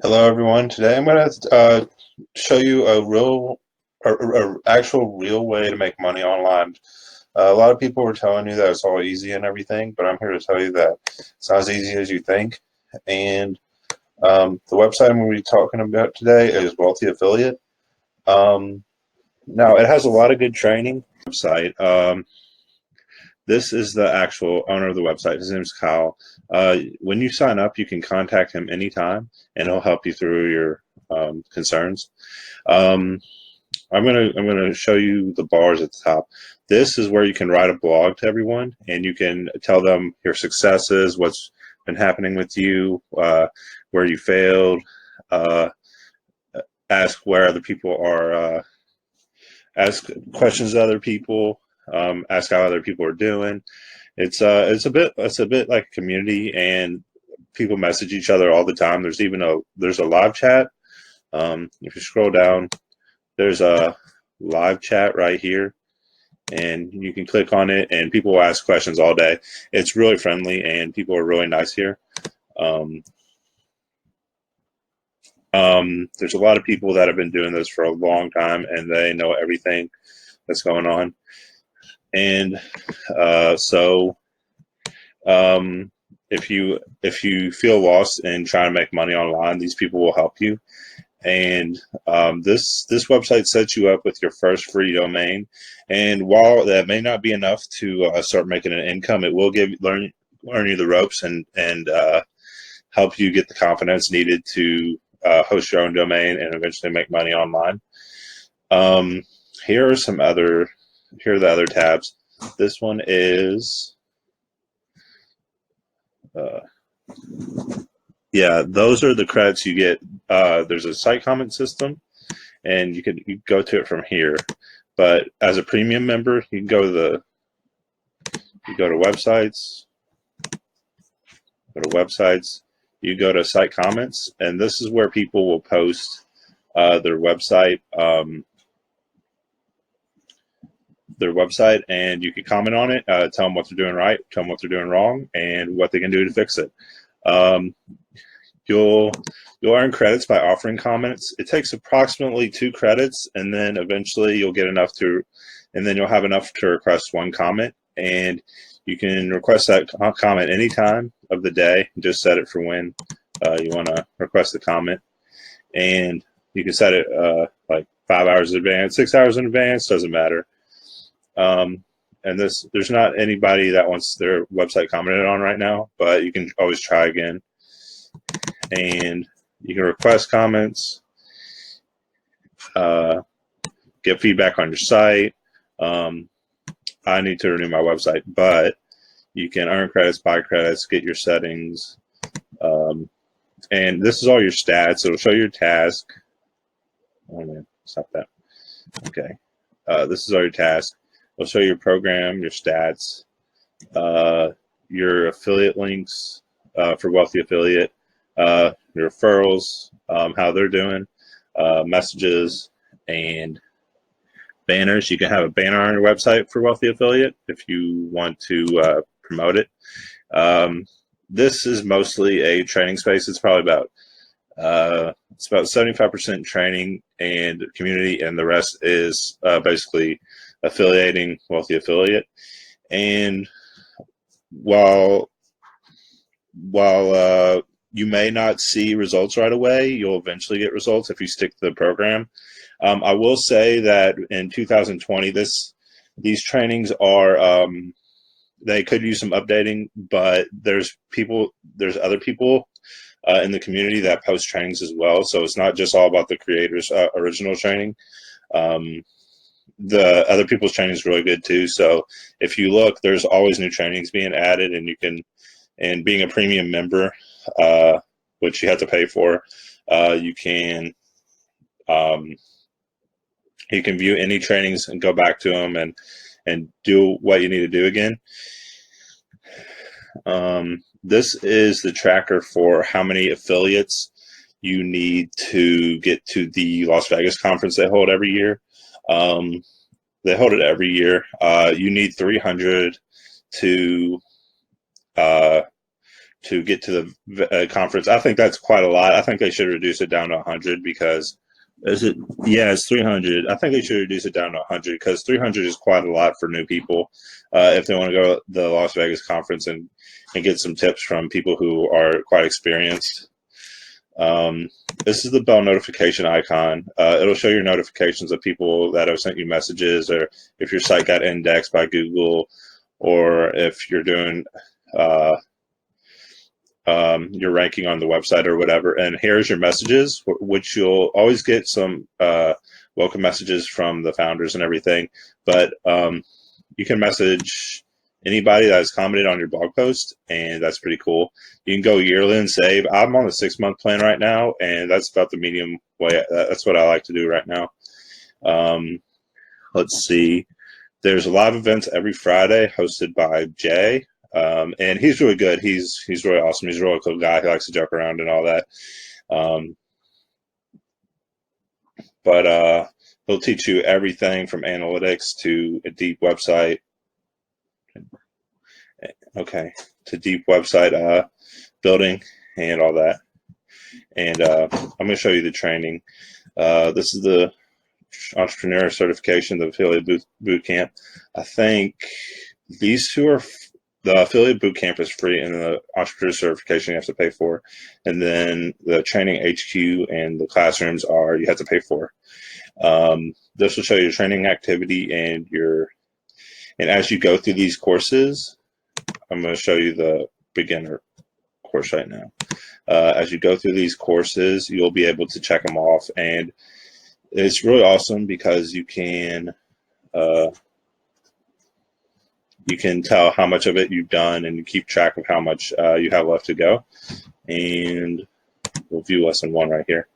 Hello, everyone. Today I'm going to show you actual real way to make money online. A lot of people were telling you that it's all easy and everything, but I'm here to tell you that it's not as easy as you think. And the website I'm going to be talking about today is Wealthy Affiliate. Um, Now, it has a lot of good training. Website. This is the actual owner of the website. His name is Kyle. When you sign up, you can contact him anytime, and he'll help you through your concerns. Um, I'm gonna show you the bars at the top. This is where you can write a blog to everyone, and you can tell them your successes, what's been happening with you, where you failed, uh, ask where other people are, ask questions to other people, ask how other people are doing. It's a bit like a community, and people message each other all the time. There's a live chat. If you scroll down, there's a live chat right here, and you can click on it, and people will ask questions all day. It's really friendly, and people are really nice here. Um, there's a lot of people that have been doing this for a long time, and they know everything that's going on. And so Um, if you feel lost and trying to make money online, these people will help you. And this website sets you up with your first free domain. And while that may not be enough to start making an income, it will learn you the ropes and help you get the confidence needed to host your own domain and eventually make money online. Um, here are some other here are the other tabs. This one is uh, Yeah, those are the credits you get. There's a site comment system, and you go to it from here. But as a premium member, you go to websites, you go to site comments, and this is where people will post their website, and you can comment on it, tell them what they're doing right, tell them what they're doing wrong, and what they can do to fix it. Um, You'll earn credits by offering comments. It takes approximately 2 credits, and then eventually and then you'll have enough to request one comment. And you can request that comment any time of the day. Just set it for when you want to request the comment, and you can set it like 5 hours in advance, 6 hours in advance. Doesn't matter. Um, and there's not anybody that wants their website commented on right now, but you can always try again. And you can request comments, uh, get feedback on your site. Um, I need to renew my website, but you can earn credits, buy credits, get your settings. And this is all your stats. It'll show your task. Oh man, stop that. Okay. This is all your task. It'll show your program, your stats, your affiliate links for Wealthy Affiliate, your referrals, how they're doing, messages, and banners. You can have a banner on your website for Wealthy Affiliate if you want to promote it. This is mostly a training space. It's about 75% training and community, and the rest is basically affiliating Wealthy Affiliate. And while you may not see results right away, you'll eventually get results if you stick to the program. I will say that in 2020, these trainings are they could use some updating, but there's other people in the community that post trainings as well. So it's not just all about the creators' original training. Um, the other people's training is really good too. So if you look, there's always new trainings being added, and being a premium member, which you have to pay for, you can um, view any trainings and go back to them and do what you need to do again. This is the tracker for how many affiliates you need to get to the Las Vegas conference they hold every year. They hold it every year. You need 300 to uh, to get to the conference. I think that's quite a lot. I think they should reduce it down to 100 because is it? Yeah, it's 300. I think they should reduce it down to 100 because 300 is quite a lot for new people if they want to go to the Las Vegas conference and get some tips from people who are quite experienced. This is the bell notification icon. It'll show your notifications of people that have sent you messages, or if your site got indexed by Google, or if you're doing your ranking on the website or whatever. And here's your messages, which you'll always get some welcome messages from the founders and everything. But you can message anybody that has commented on your blog post, and that's pretty cool. You can go yearly and save. I'm on the 6-month plan right now, and that's about the medium way. That's what I like to do right now. Let's see. There's live events every Friday hosted by Jay. And he's really good. He's really awesome. He's a really cool guy. He likes to joke around and all that. But he'll teach you everything from analytics to a deep website. Okay, to deep website building and all that. And I'm going to show you the training. This is the entrepreneur certification, the affiliate boot camp. I think these two are. The affiliate bootcamp is free, and the entrepreneur certification you have to pay for. And then the training HQ and the classrooms are you have to pay for. This will show you your training activity and as you go through these courses, I'm going to show you the beginner course right now. As you go through these courses, you'll be able to check them off, and it's really awesome because you can tell how much of it you've done, and you keep track of how much you have left to go. And we'll view lesson 1 right here.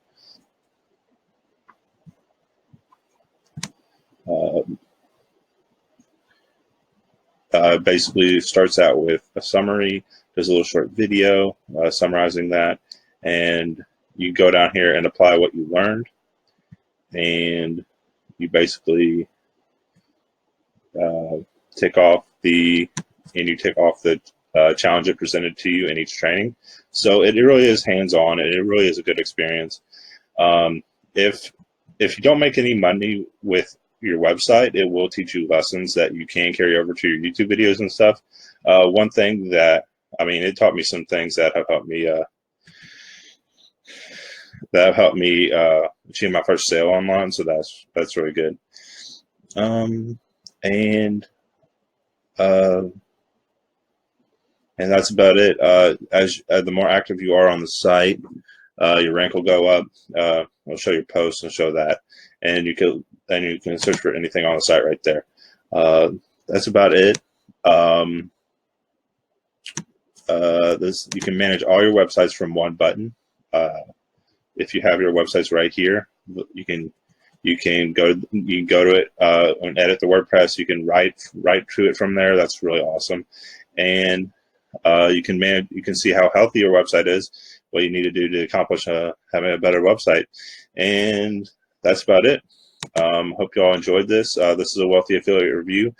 Basically starts out with a summary. There's a little short video summarizing that, and you go down here and apply what you learned, and you basically tick off the challenge it presented to you in each training. So it really is hands-on, and it really is a good experience. If you don't make any money with your website, it will teach you lessons that you can carry over to your YouTube videos and stuff. One thing that, it taught me some things that have helped me achieve my first sale online. So that's really good. And that's about it. As the more active you are on the site, your rank will go up. I'll show your posts and show that, and you can search for anything on the site right there. That's about it. You can manage all your websites from one button. If you have your websites right here, you can go to it and edit the WordPress. You can write to it from there. That's really awesome. And you can see how healthy your website is, what you need to do to accomplish having a better website. And that's about it. Hope you all enjoyed this. This is a Wealthy Affiliate Review,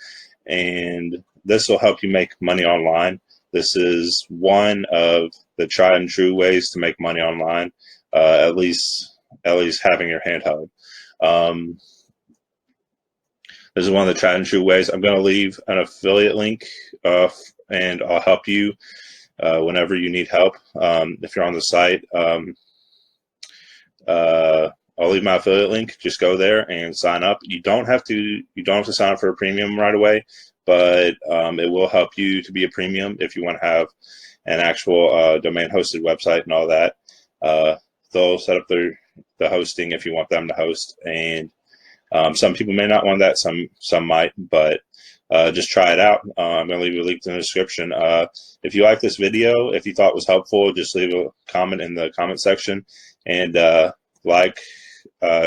and this will help you make money online. This is one of the tried and true ways to make money online, at least having your hand held. This is one of the tried and true ways. I'm going to leave an affiliate link, and I'll help you whenever you need help. If you're on the site, I'll leave my affiliate link. Just go there and sign up. You don't have to sign up for a premium right away, but it will help you to be a premium if you want to have an actual domain hosted website and all that. They'll set up the hosting if you want them to host, and some people may not want that. Some might, but just try it out. I'm going to leave you a link in the description. If you like this video, if you thought it was helpful, just leave a comment in the comment section, and like,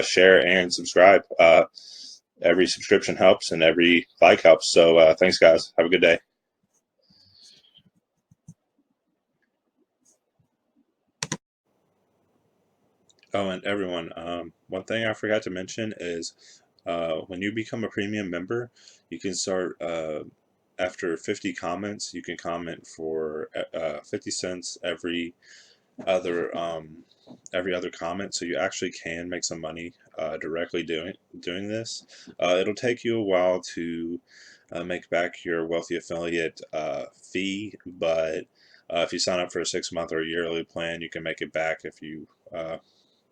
share, and subscribe. Every subscription helps, and every like helps. So thanks, guys. Have a good day. Oh, and everyone, one thing I forgot to mention is when you become a premium member, you can start after 50 comments, you can comment for 50 cents every other comment, so you actually can make some money directly doing this. It'll take you a while to make back your wealthy affiliate fee, but if you sign up for a 6-month or a yearly plan, you can make it back if you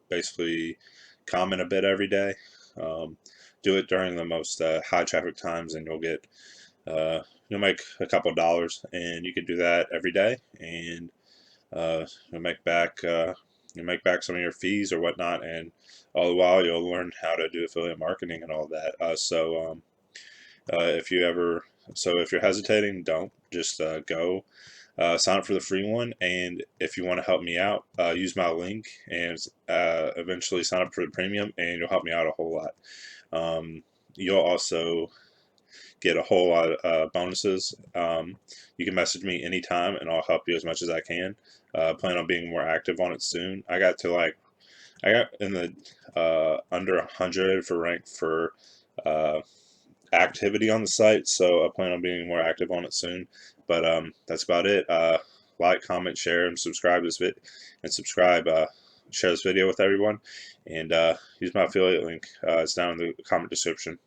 basically comment a bit every day. Do it during the most high traffic times, and you'll make a couple dollars, and you can do that every day, and you'll make back some of your fees or whatnot, and all the while you'll learn how to do affiliate marketing and all that. If you ever if you're hesitating, don't just go. Sign up for the free one, and if you want to help me out, use my link and eventually sign up for the premium, and you'll help me out a whole lot. You'll also get a whole lot of bonuses. You can message me anytime, and I'll help you as much as I can. Plan on being more active on it soon. I got in the under 100 for rank for activity on the site, so I plan on being more active on it soon. But that's about it. Like, comment, share, and subscribe this share this video with everyone, and use my affiliate link. It's down in the comment description.